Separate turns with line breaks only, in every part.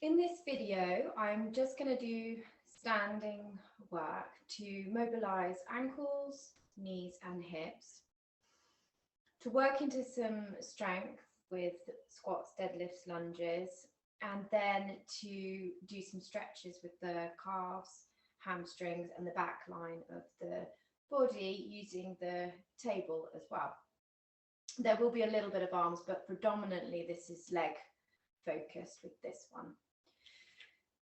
In this video, I'm just going to do standing work to mobilize ankles, knees and hips, to work into some strength with squats, deadlifts, lunges, and then to do some stretches with the calves, hamstrings and the back line of the body using the table as well. There will be a little bit of arms, but predominantly this is leg focused with this one.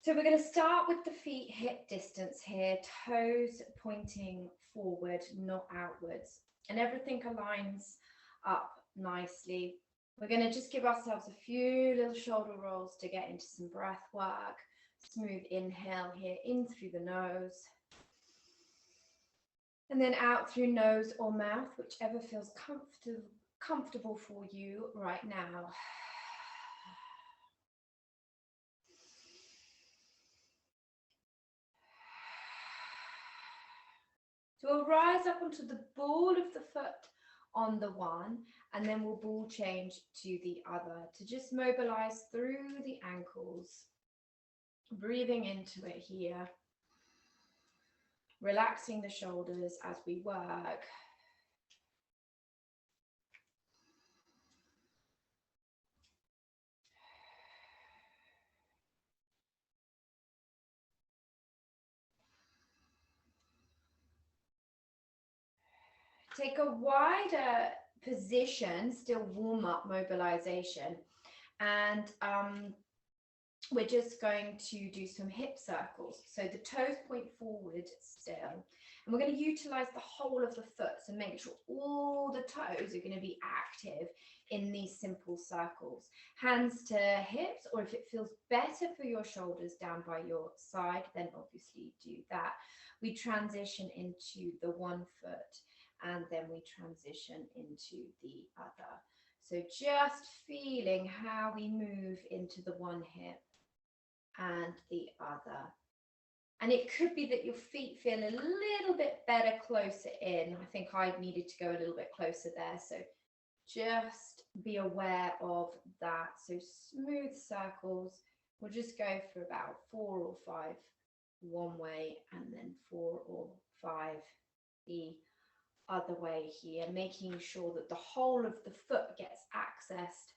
So we're going to start with the feet hip distance here, toes pointing forward, not outwards, and everything aligns up nicely. We're going to just give ourselves a few little shoulder rolls to get into some breath work. Smooth inhale here, in through the nose, and then out through nose or mouth, whichever feels comfortable for you right now. So we'll rise up onto the ball of the foot on the one, and then we'll ball change to the other to just mobilize through the ankles, breathing into it here, relaxing the shoulders as we work. Take a wider position, still warm up mobilization, and we're just going to do some hip circles. So the toes point forward still, and we're going to utilize the whole of the foot, so make sure all the toes are going to be active in these simple circles. Hands to hips, or if it feels better for your shoulders down by your side, then obviously do that. We transition into the one foot, and then we transition into the other. So just feeling how we move into the one hip and the other. And it could be that your feet feel a little bit better closer in. I think I needed to go a little bit closer there. So just be aware of that. So smooth circles. We'll just go for about 4 or 5 one way, and then 4 or 5 the other way here, making sure that the whole of the foot gets accessed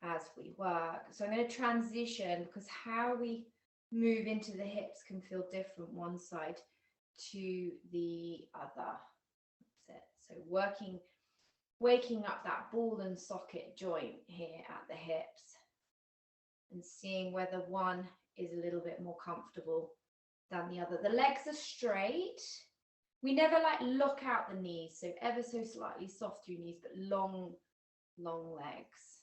as we work. So I'm going to transition, because how we move into the hips can feel different one side to the other. That's it. So waking up that ball and socket joint here at the hips, and seeing whether one is a little bit more comfortable than the other. The legs are straight. We never lock out the knees, so ever so slightly soft through knees, but long legs.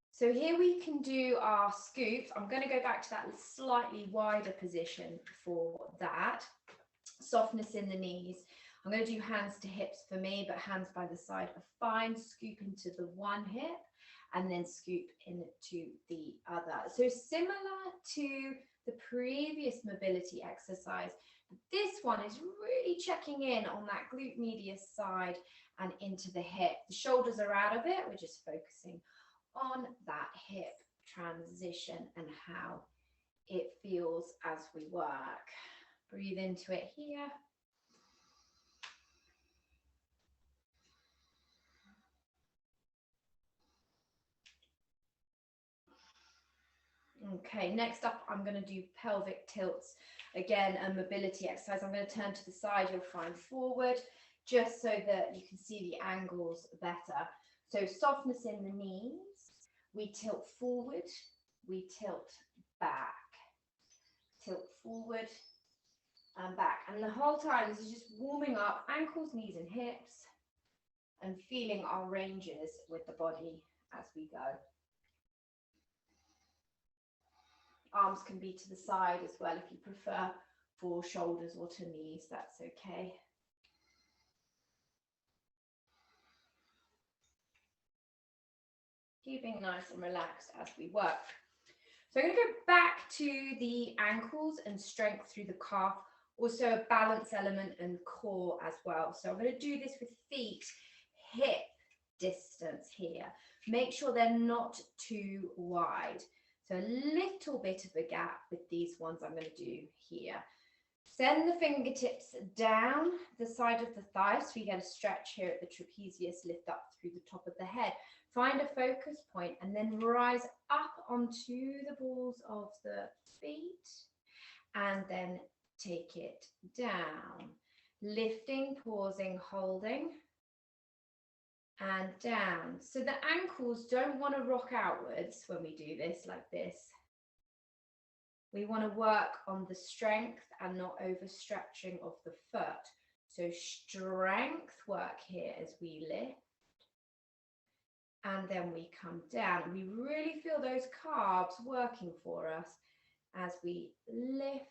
So here we can do our scoops. I'm going to go back to that slightly wider position for that. Softness in the knees. I'm going to do hands to hips for me, but hands by the side are fine. Scoop into the one hip and then scoop into the other. So similar to the previous mobility exercise, this one is really checking in on that glute medius side and into the hip. The shoulders are out of it. We're just focusing on that hip transition and how it feels as we work. Breathe into it here. Okay, next up, I'm going to do pelvic tilts. Again, a mobility exercise. I'm going to turn to the side, you'll find forward, just so that you can see the angles better. So softness in the knees, we tilt forward, we tilt back, tilt forward and back. And the whole time, this is just warming up ankles, knees and hips, and feeling our ranges with the body as we go. Arms can be to the side as well if you prefer, for shoulders or to knees, that's okay. Keeping nice and relaxed as we work. So I'm going to go back to the ankles and strength through the calf, also a balance element and core as well. So I'm going to do this with feet hip distance here. Make sure they're not too wide. So a little bit of a gap with these ones I'm going to do here. Send the fingertips down the side of the thigh so you get a stretch here at the trapezius, lift up through the top of the head. Find a focus point and then rise up onto the balls of the feet and then take it down. Lifting, pausing, holding, and down. So the ankles don't want to rock outwards when we do this like this. We want to work on the strength and not overstretching of the foot. So strength work here as we lift. And then we come down. We really feel those calves working for us as we lift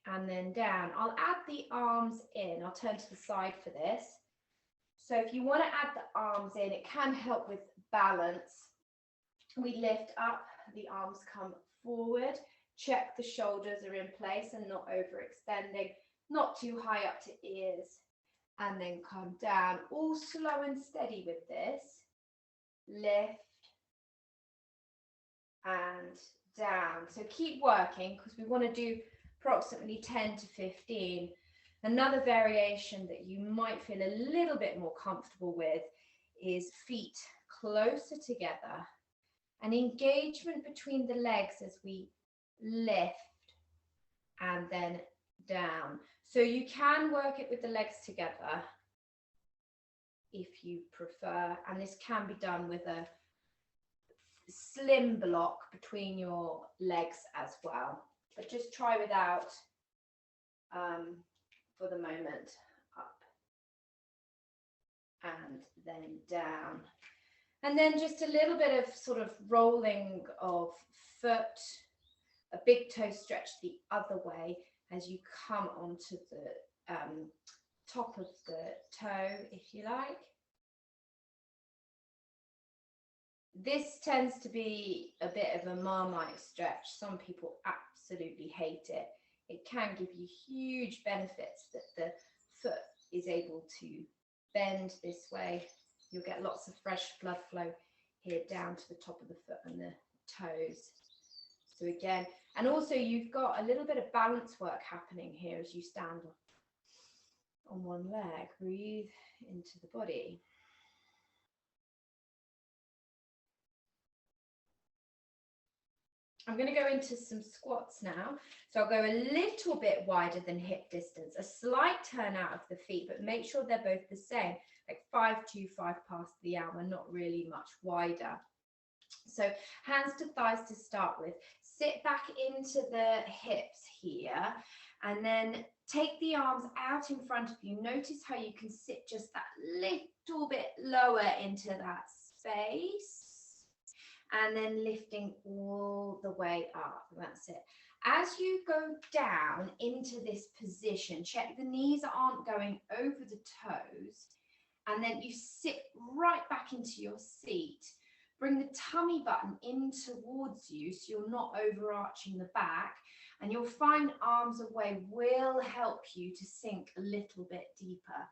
and then down. I'll add the arms in. I'll turn to the side for this. So if you want to add the arms in, it can help with balance. We lift up, the arms come forward, check the shoulders are in place and not overextending, not too high up to ears, and then come down, all slow and steady with this. Lift and down. So keep working because we want to do approximately 10 to 15. Another variation that you might feel a little bit more comfortable with is feet closer together, an engagement between the legs as we lift and then down. So you can work it with the legs together if you prefer, and this can be done with a slim block between your legs as well, but just try without for the moment. Up and then down, and then just a little bit of sort of rolling of foot, a big toe stretch the other way as you come onto the top of the toe, if you like. This tends to be a bit of a Marmite stretch. Some people absolutely hate it. It can give you huge benefits that the foot is able to bend this way. You'll get lots of fresh blood flow here down to the top of the foot and the toes. So again, and also you've got a little bit of balance work happening here as you stand on one leg. Breathe into the body. I'm going to go into some squats now. So I'll go a little bit wider than hip distance, a slight turn out of the feet, but make sure they're both the same, like 5-2, 5 past the hour, not really much wider. So hands to thighs to start with. Sit back into the hips here and then take the arms out in front of you. Notice how you can sit just that little bit lower into that space. And then lifting all the way up. That's it. As you go down into this position, check the knees aren't going over the toes. And then you sit right back into your seat. Bring the tummy button in towards you so you're not overarching the back. And you'll find arms away will help you to sink a little bit deeper.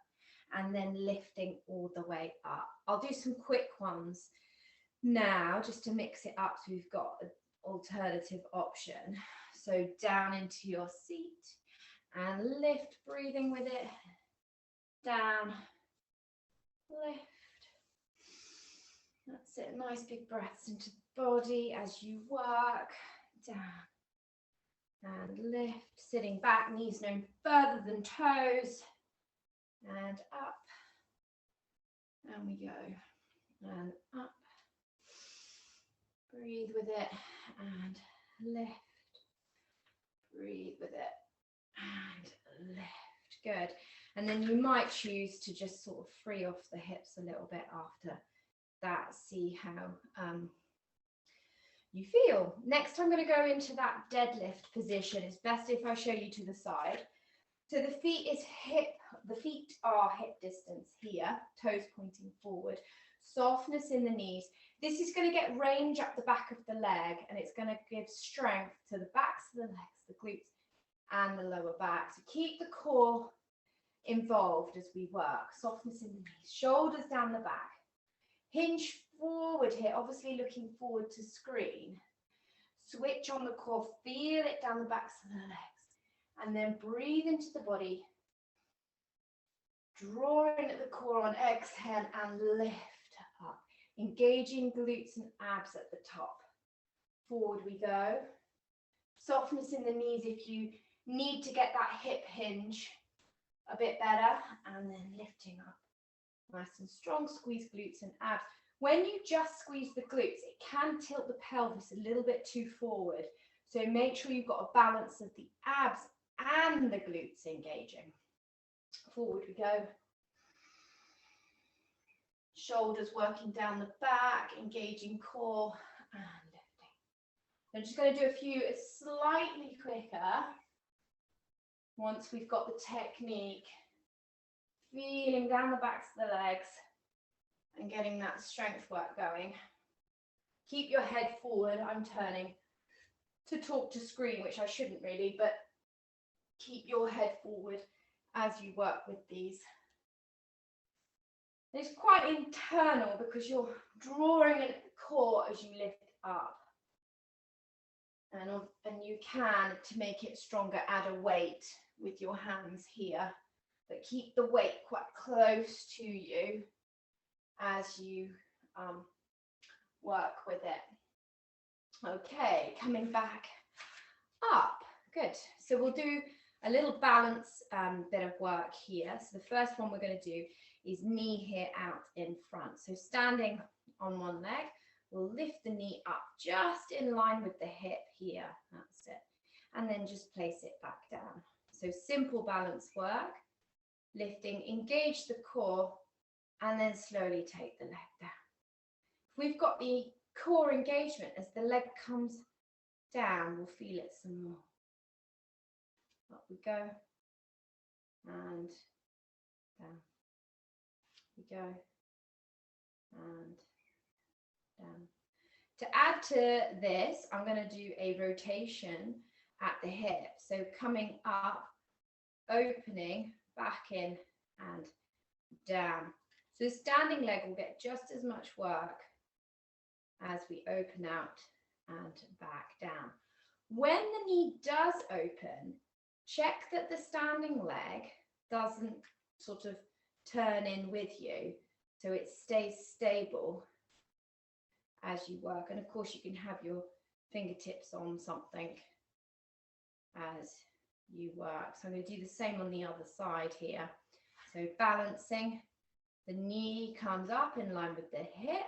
And then lifting all the way up. I'll do some quick ones now, just to mix it up so we've got an alternative option. So down into your seat and lift, breathing with it. Down, lift. That's it, nice big breaths into the body as you work. Down and lift, sitting back, knees no further than toes. And up. And we go. And up. Breathe with it and lift. Breathe with it and lift. Good. And then you might choose to just sort of free off the hips a little bit after that. See how you feel. Next, I'm going to go into that deadlift position. It's best if I show you to the side. So the feet are hip distance here, toes pointing forward. Softness in the knees. This is going to get range up the back of the leg and it's going to give strength to the backs of the legs, the glutes and the lower back. So keep the core involved as we work. Softness in the knees, shoulders down the back. Hinge forward here, obviously looking forward to screen. Switch on the core, feel it down the backs of the legs. And then breathe into the body. Draw in at the core on exhale and lift up. Engaging glutes and abs at the top. Forward we go. Softness in the knees if you need to get that hip hinge a bit better. And then lifting up. Nice and strong, squeeze glutes and abs. When you just squeeze the glutes, it can tilt the pelvis a little bit too forward. So make sure you've got a balance of the abs and the glutes engaging. Forward we go. Shoulders working down the back, engaging core and lifting. I'm just going to do a few slightly quicker. Once we've got the technique, feeling down the backs of the legs and getting that strength work going. Keep your head forward. I'm turning to talk to screen, which I shouldn't really, but keep your head forward as you work with these. It's quite internal because you're drawing in at the core as you lift up. And you can, to make it stronger, add a weight with your hands here, but keep the weight quite close to you as you work with it. Okay, coming back up. Good. So we'll do a little balance bit of work here. So the first one we're going to do is knee here out in front. So standing on one leg, we'll lift the knee up just in line with the hip here. That's it. And then just place it back down. So simple balance work. Lifting, engage the core, and then slowly take the leg down. If we've got the core engagement, as the leg comes down, we'll feel it some more. Up we go, and down. We go, and down. To add to this, I'm going to do a rotation at the hip. So coming up, opening, back in, and down. So the standing leg will get just as much work as we open out and back down. When the knee does open, check that the standing leg doesn't sort of turn in with you, so it stays stable as you work. And of course you can have your fingertips on something as you work. So I'm going to do the same on the other side here. So balancing, the knee comes up in line with the hip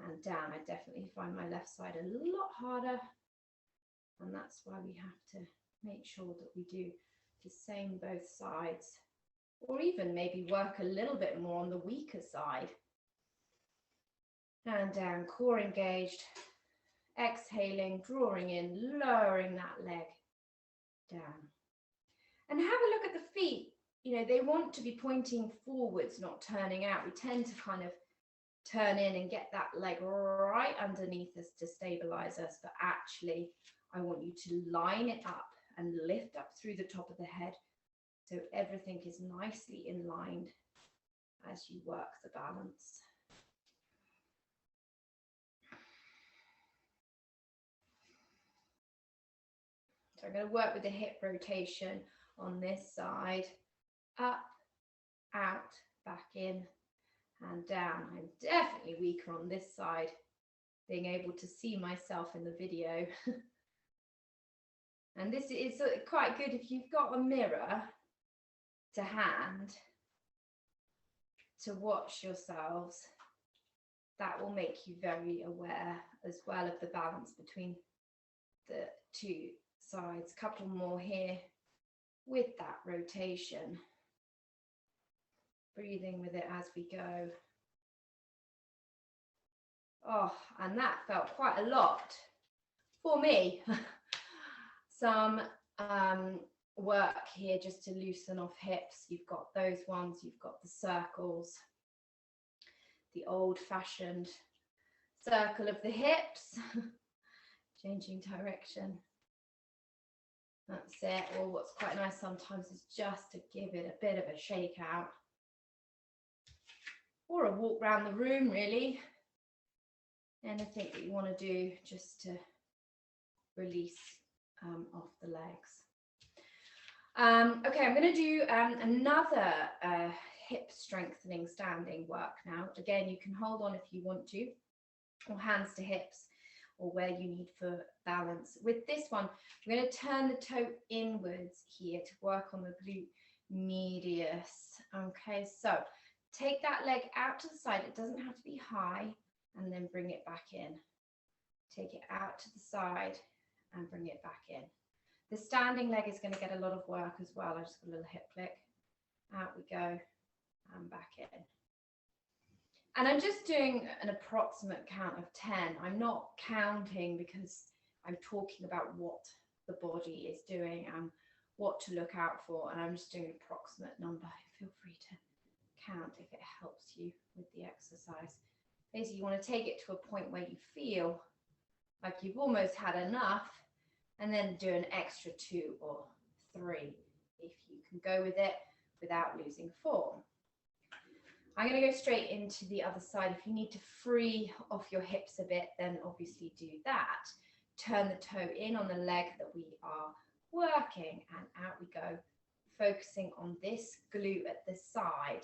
and down. I definitely find my left side a lot harder, and that's why we have to make sure that we do the same both sides, or even maybe work a little bit more on the weaker side. And down, core engaged, exhaling, drawing in, lowering that leg down. And have a look at the feet. You know, they want to be pointing forwards, not turning out. We tend to kind of turn in and get that leg right underneath us to stabilize us, but actually I want you to line it up and lift up through the top of the head so everything is nicely in line as you work the balance. So I'm going to work with the hip rotation on this side, up, out, back in, and down. I'm definitely weaker on this side, being able to see myself in the video. And this is quite good if you've got a mirror to hand to watch yourselves. That will make you very aware as well of the balance between the two sides. Couple more here with that rotation. Breathing with it as we go. Oh, and that felt quite a lot for me. Some work here just to loosen off hips. You've got those ones, you've got the circles, the old-fashioned circle of the hips, changing direction. That's it. Or what's quite nice sometimes is just to give it a bit of a shake out. Or a walk around the room, really. Anything that you want to do just to release off the legs. Okay, I'm going to do another hip strengthening standing work now. Again, you can hold on if you want to, or hands to hips, or where you need for balance. With this one, we're going to turn the toe inwards here to work on the glute medius. Okay, so take that leg out to the side. It doesn't have to be high, and then bring it back in. Take it out to the side and bring it back in. The standing leg is going to get a lot of work as well. I just got a little hip flick. Out we go and back in. And I'm just doing an approximate count of 10. I'm not counting because I'm talking about what the body is doing and what to look out for. And I'm just doing an approximate number. Feel free to count if it helps you with the exercise. Basically, you want to take it to a point where you feel like you've almost had enough, and then do an extra 2 or 3 if you can go with it without losing form. I'm going to go straight into the other side. If you need to free off your hips a bit, then obviously do that. Turn the toe in on the leg that we are working, and out we go, focusing on this glute at the side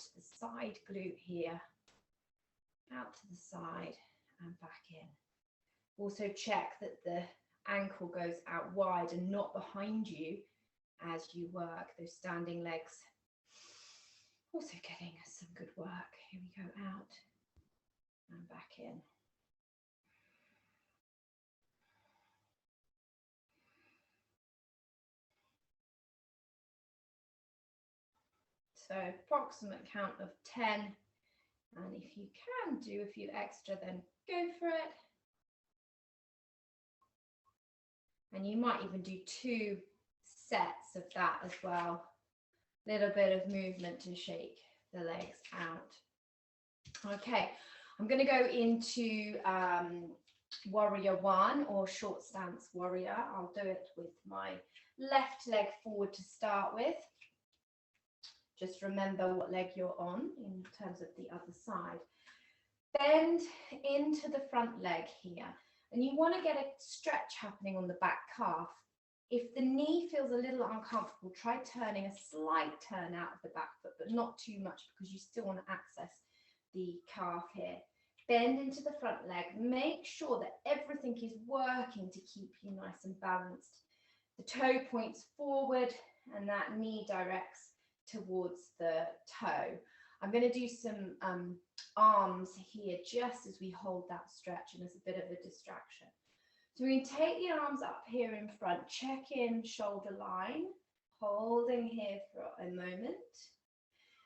glute here, out to the side and back in. Also check that the ankle goes out wide and not behind you as you work those standing legs. Also getting some good work. Here we go, out and back in. So approximate count of 10. And if you can do a few extra, then go for it. And you might even do 2 sets of that as well. Little bit of movement to shake the legs out. Okay, I'm going to go into warrior 1 or short stance warrior. I'll do it with my left leg forward to start with. Just remember what leg you're on in terms of the other side. Bend into the front leg here. And you want to get a stretch happening on the back calf. If the knee feels a little uncomfortable, try turning a slight turn out of the back foot, but not too much because you still want to access the calf here. Bend into the front leg. Make sure that everything is working to keep you nice and balanced. The toe points forward and that knee directs towards the toe. I'm going to do some arms here just as we hold that stretch and as a bit of a distraction. So we can take the arms up here in front, check in shoulder line, holding here for a moment,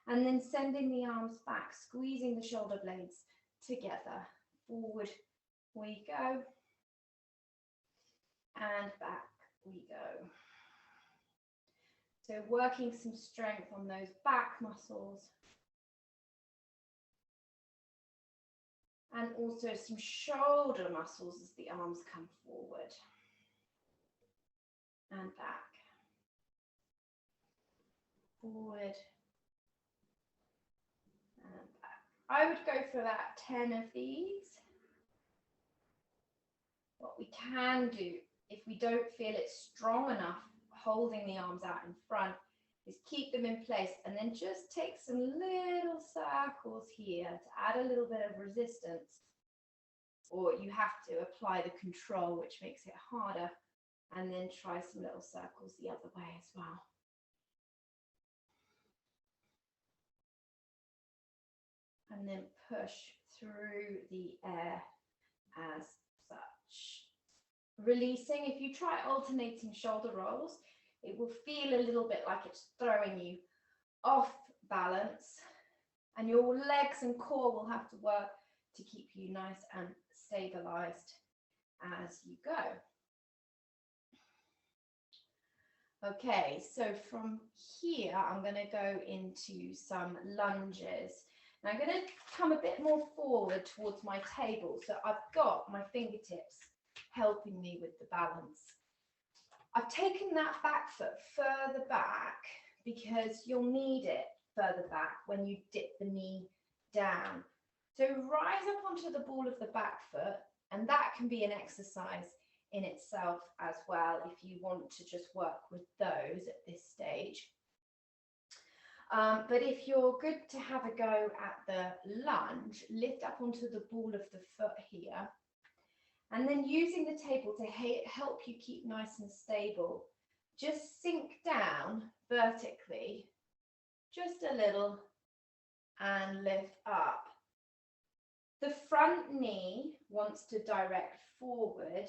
and then sending the arms back, squeezing the shoulder blades together. Forward we go, and back we go. So working some strength on those back muscles. And also some shoulder muscles as the arms come forward and back. Forward and back. I would go for about 10 of these. What we can do, if we don't feel it's strong enough, holding the arms out in front, is keep them in place and then just take some little circles here to add a little bit of resistance, or you have to apply the control, which makes it harder, and then try some little circles the other way as well. And then push through the air as such. Releasing, if you try alternating shoulder rolls, it will feel a little bit like it's throwing you off balance, and your legs and core will have to work to keep you nice and stabilized as you go. Okay, so from here, I'm going to go into some lunges. Now I'm going to come a bit more forward towards my table, so I've got my fingertips helping me with the balance. I've taken that back foot further back because you'll need it further back when you dip the knee down. So rise up onto the ball of the back foot, and that can be an exercise in itself as well if you want to just work with those at this stage. But if you're good to have a go at the lunge, lift up onto the ball of the foot here, and then using the table to help you keep nice and stable, just sink down vertically, just a little, and lift up. The front knee wants to direct forward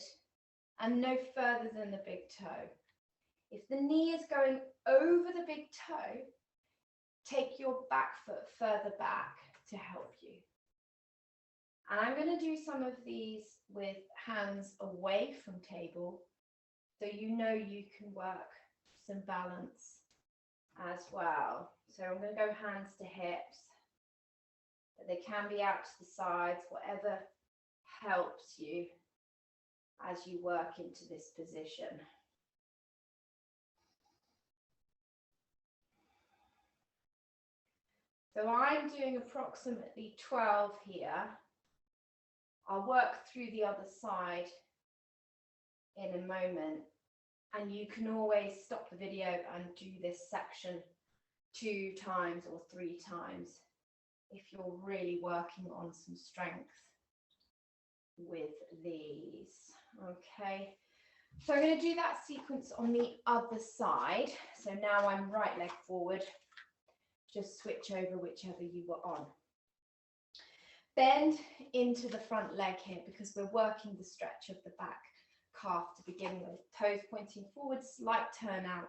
and no further than the big toe. If the knee is going over the big toe, take your back foot further back to help you. And I'm going to do some of these with hands away from table, so you know you can work some balance as well. So I'm going to go hands to hips, but they can be out to the sides, whatever helps you as you work into this position. So I'm doing approximately 12 here. I'll work through the other side in a moment, and you can always stop the video and do this section 2 times or 3 times if you're really working on some strength with these. Okay, so I'm going to do that sequence on the other side. So now I'm right leg forward, just switch over whichever you were on. Bend into the front leg here because we're working the stretch of the back calf to begin with. Toes pointing forward, slight turn out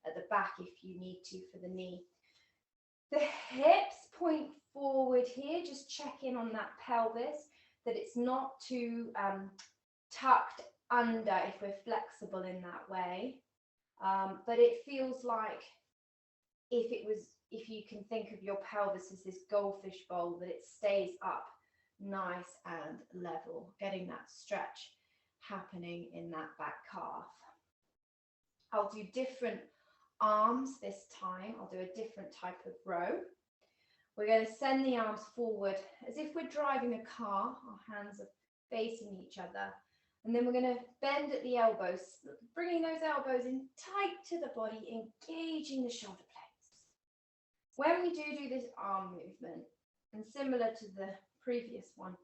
at the back if you need to for the knee. The hips point forward here, just check in on that pelvis, that it's not too tucked under if we're flexible in that way. But it feels like if you can think of your pelvis as this goldfish bowl, that it stays up nice and level, getting that stretch happening in that back calf. I'll do different arms this time. I'll do a different type of row. We're going to send the arms forward as if we're driving a car. Our hands are facing each other. And then we're going to bend at the elbows, bringing those elbows in tight to the body, engaging the shoulder blades. When we do this arm movement, and similar to the previous one,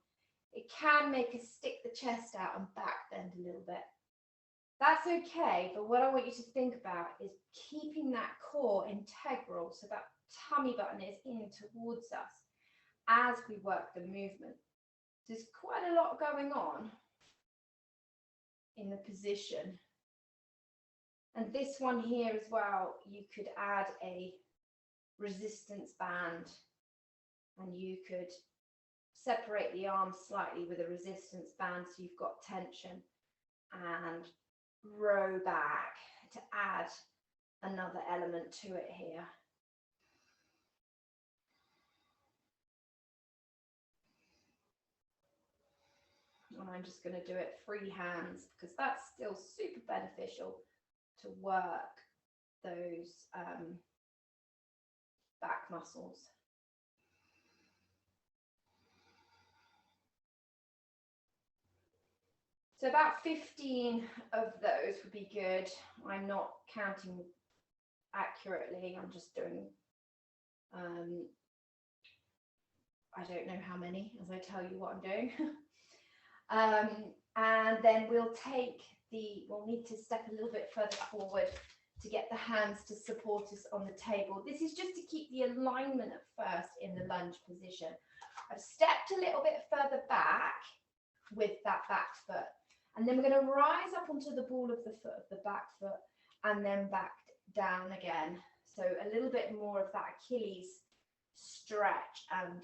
it can make us stick the chest out and back bend a little bit. That's okay, but what I want you to think about is keeping that core integral so that tummy button is in towards us as we work the movement. There's quite a lot going on in the position. And this one here as well, you could add a resistance band, and you could separate the arms slightly with a resistance band so you've got tension, and row back to add another element to it here. And I'm just going to do it free hands because that's still super beneficial to work those back muscles. So about 15 of those would be good. I'm not counting accurately. I'm just doing, I don't know how many as I tell you what I'm doing. And then we'll need to step a little bit further forward to get the hands to support us on the table. This is just to keep the alignment at first in the lunge position. I've stepped a little bit further back with that back foot. And then we're going to rise up onto the ball of the foot of the back foot and then back down again. So a little bit more of that Achilles stretch and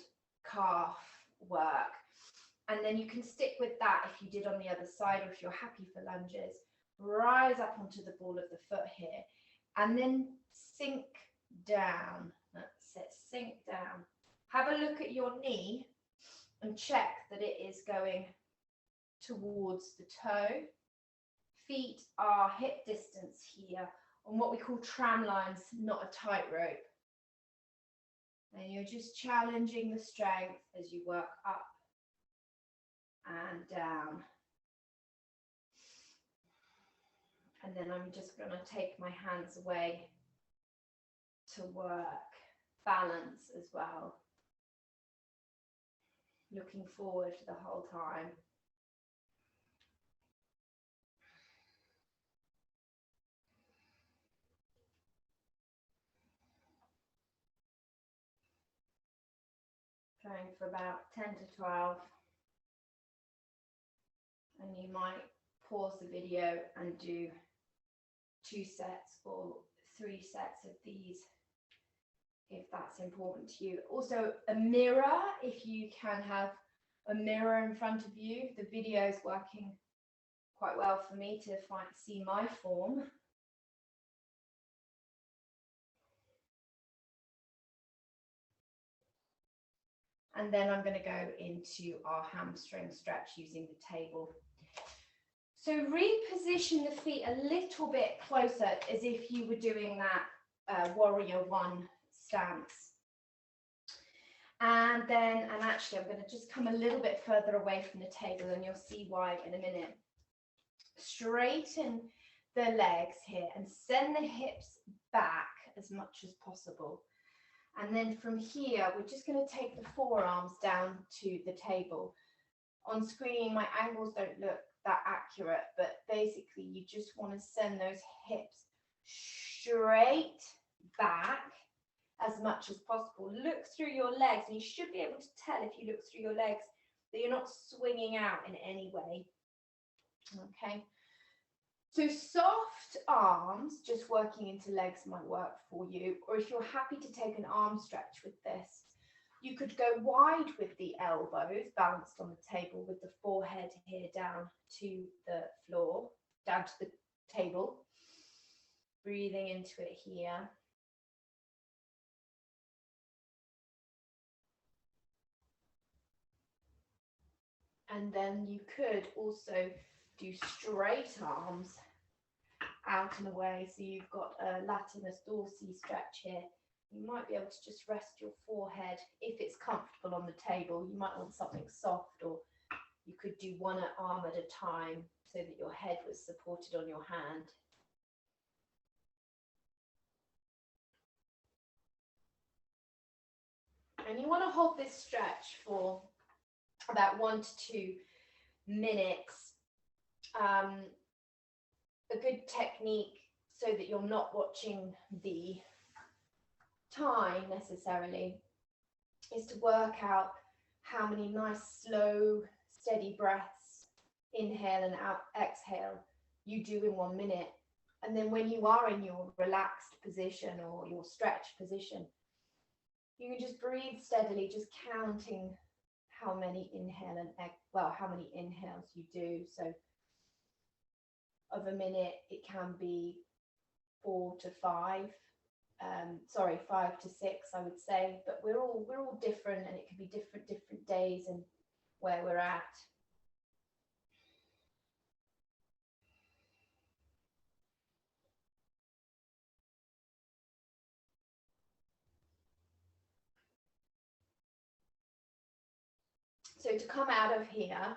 calf work. And then you can stick with that if you did on the other side, or if you're happy for lunges. Rise up onto the ball of the foot here and then sink down. That's it, sink down. Have a look at your knee and check that it is going towards the toe. feet are hip distance here on what we call tram lines, not a tightrope. And you're just challenging the strength as you work up and down. And then I'm just going to take my hands away to work balance as well. Looking forward the whole time. Going for about 10 to 12. And you might pause the video and do 2 sets or 3 sets of these if that's important to you. Also a mirror, if you can have a mirror in front of you. The video is working quite well for me to see my form. And then I'm going to go into our hamstring stretch using the table. So reposition the feet a little bit closer as if you were doing that warrior one stance. And actually I'm going to just come a little bit further away from the table and you'll see why in a minute. Straighten the legs here and send the hips back as much as possible. And then from here, we're just going to take the forearms down to the table. On screen, my angles don't look that accurate, but basically you just want to send those hips straight back as much as possible. Look through your legs, and you should be able to tell if you look through your legs that you're not swinging out in any way. Okay. So soft arms, just working into legs might work for you, or if you're happy to take an arm stretch with this, you could go wide with the elbows balanced on the table with the forehead here down to the floor, down to the table, breathing into it here. And then you could also do straight arms out and away. So you've got a latimus dorsi stretch here. You might be able to just rest your forehead if it's comfortable on the table. You might want something soft, or you could do one arm at a time so that your head was supported on your hand. And you want to hold this stretch for about 1 to 2 minutes. A good technique, so that you're not watching the time necessarily, is to work out how many nice slow steady breaths, inhale and out, exhale, you do in 1 minute. And then when you are in your relaxed position or your stretched position, you can just breathe steadily, just counting how many how many inhales you do. So of a minute, it can be 4 to 5. 5 to 6, I would say, but we're all different, and it can be different days and where we're at. So to come out of here,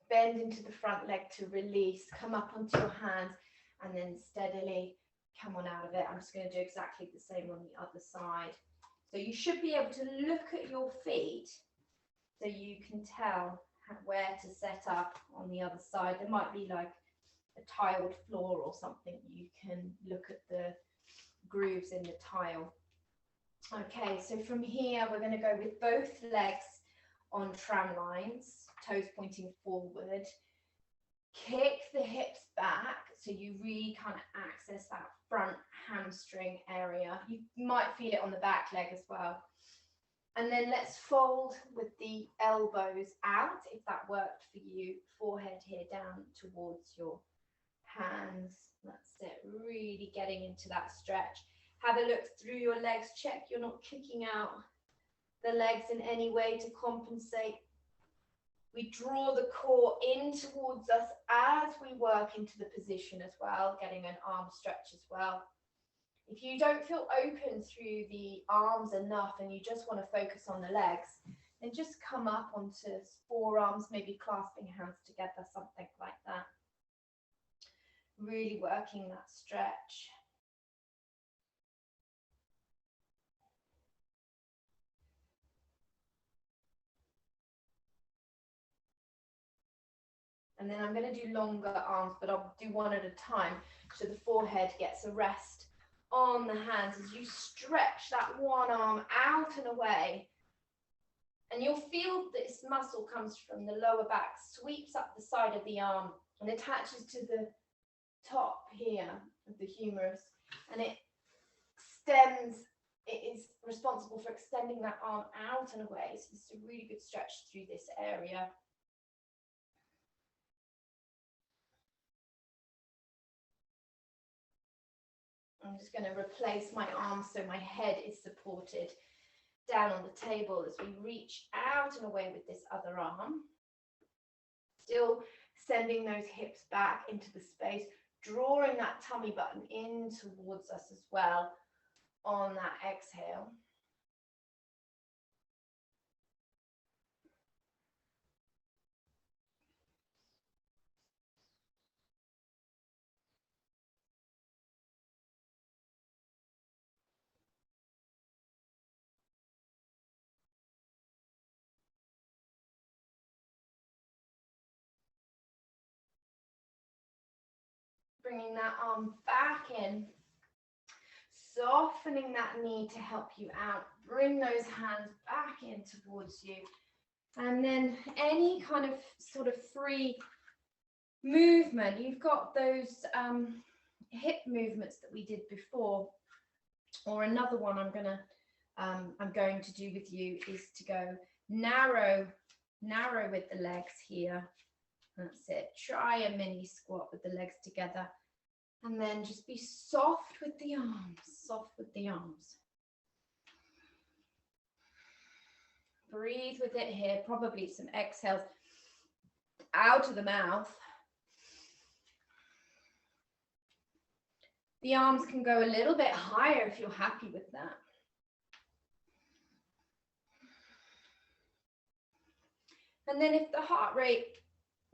bend into the front leg to release, come up onto your hands, and then steadily come on out of it. I'm just going to do exactly the same on the other side. So you should be able to look at your feet so you can tell where to set up on the other side. There might be like a tiled floor or something. You can look at the grooves in the tile. Okay, so from here, we're going to go with both legs on tram lines, toes pointing forward. Kick the hips back so you really kind of access that front hamstring area. You might feel it on the back leg as well. And then let's fold with the elbows out, if that worked for you. Forehead here down towards your hands. That's it, really getting into that stretch. Have a look through your legs, check you're not kicking out the legs in any way to compensate We draw the core in towards us as we work into the position as well, getting an arm stretch as well. If you don't feel open through the arms enough and you just want to focus on the legs, then just come up onto forearms, maybe clasping hands together, something like that. Really working that stretch. And then I'm going to do longer arms, but I'll do one at a time so the forehead gets a rest on the hands as you stretch that one arm out and away. And you'll feel this muscle comes from the lower back, sweeps up the side of the arm and attaches to the top here of the humerus. And it extends, it is responsible for extending that arm out and away. So this is a really good stretch through this area. I'm just going to replace my arms so my head is supported down on the table as we reach out and away with this other arm. Still sending those hips back into the space, drawing that tummy button in towards us as well on that exhale. Bringing that arm back in, softening that knee to help you out. Bring those hands back in towards you. And then any kind of sort of free movement. You've got those hip movements that we did before, or another one I'm going to do with you is to go narrow with the legs here. That's it. Try a mini squat with the legs together. And then just be soft with the arms, soft with the arms. Breathe with it here, probably some exhales out of the mouth. The arms can go a little bit higher if you're happy with that. And then if the heart rate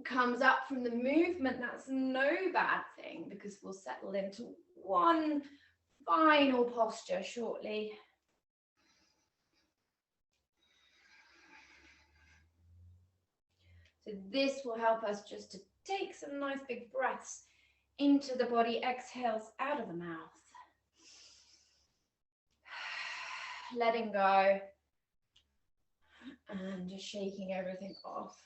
comes up from the movement, that's no bad thing, because we'll settle into one final posture shortly. So this will help us just to take some nice big breaths into the body, exhales out of the mouth. Letting go and just shaking everything off.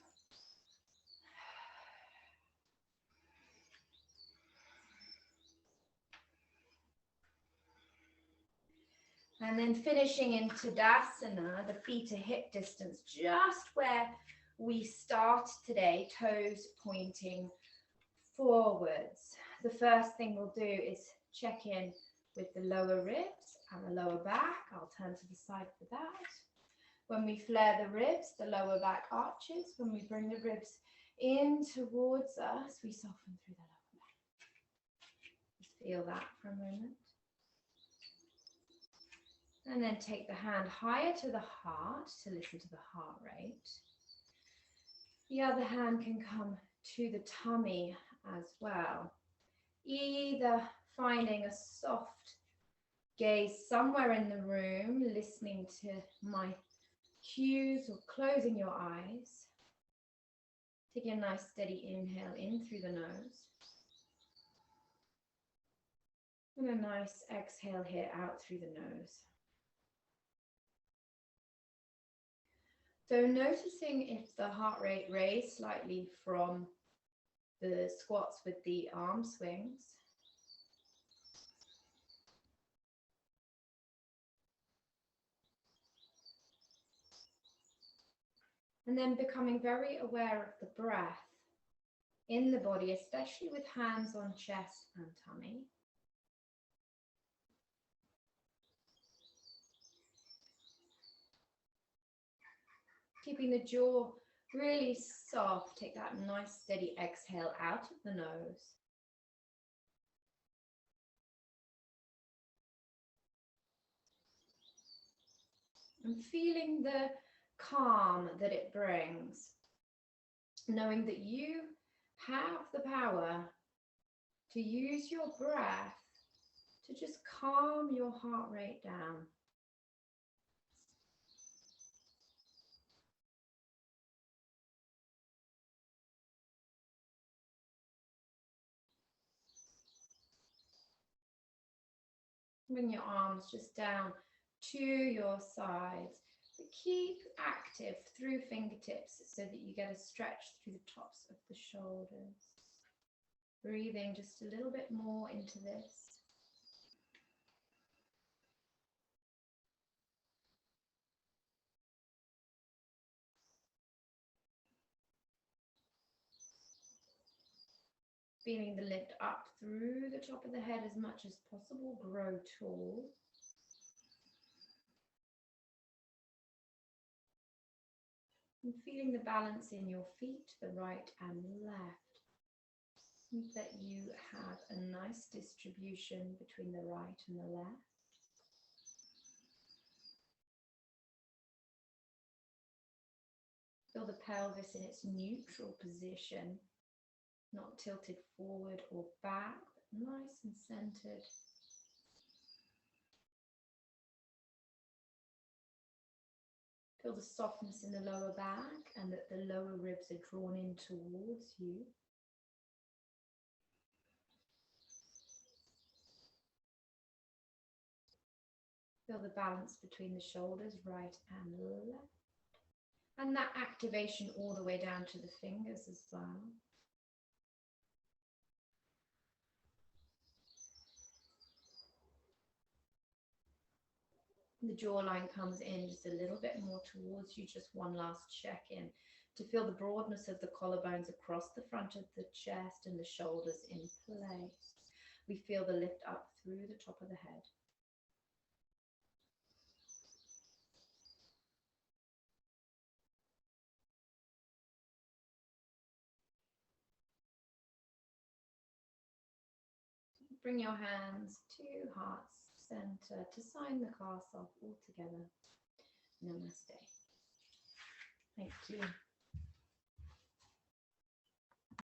And then finishing in Tadasana, the feet are hip distance, just where we start today, toes pointing forwards. The first thing we'll do is check in with the lower ribs and the lower back. I'll turn to the side for that. When we flare the ribs, the lower back arches. When we bring the ribs in towards us, we soften through the lower back. Just feel that for a moment. And then take the hand higher to the heart to listen to the heart rate. The other hand can come to the tummy as well. Either finding a soft gaze somewhere in the room, listening to my cues, or closing your eyes. Taking a nice steady inhale in through the nose. And a nice exhale here out through the nose. So noticing if the heart rate raised slightly from the squats with the arm swings. And then becoming very aware of the breath in the body, especially with hands on chest and tummy. Keeping the jaw Really soft. Take that nice steady exhale out of the nose. And feeling the calm that it brings. Knowing that you have the power to use your breath to just calm your heart rate down. Bring your arms just down to your sides, but keep active through fingertips so that you get a stretch through the tops of the shoulders. Breathing just a little bit more into this. Feeling the lift up through the top of the head as much as possible. Grow tall. And feeling the balance in your feet, the right and left. That you have a nice distribution between the right and the left. Feel the pelvis in its neutral position, not tilted forward or back, but nice and centered. Feel the softness in the lower back and that the lower ribs are drawn in towards you. Feel the balance between the shoulders, right and left. And that activation all the way down to the fingers as well. The jawline comes in just a little bit more towards you, just one last check-in to feel the broadness of the collarbones across the front of the chest and the shoulders in place. We feel the lift up through the top of the head. Bring your hands to heart's center to sign the class off all together. Namaste. Thank you.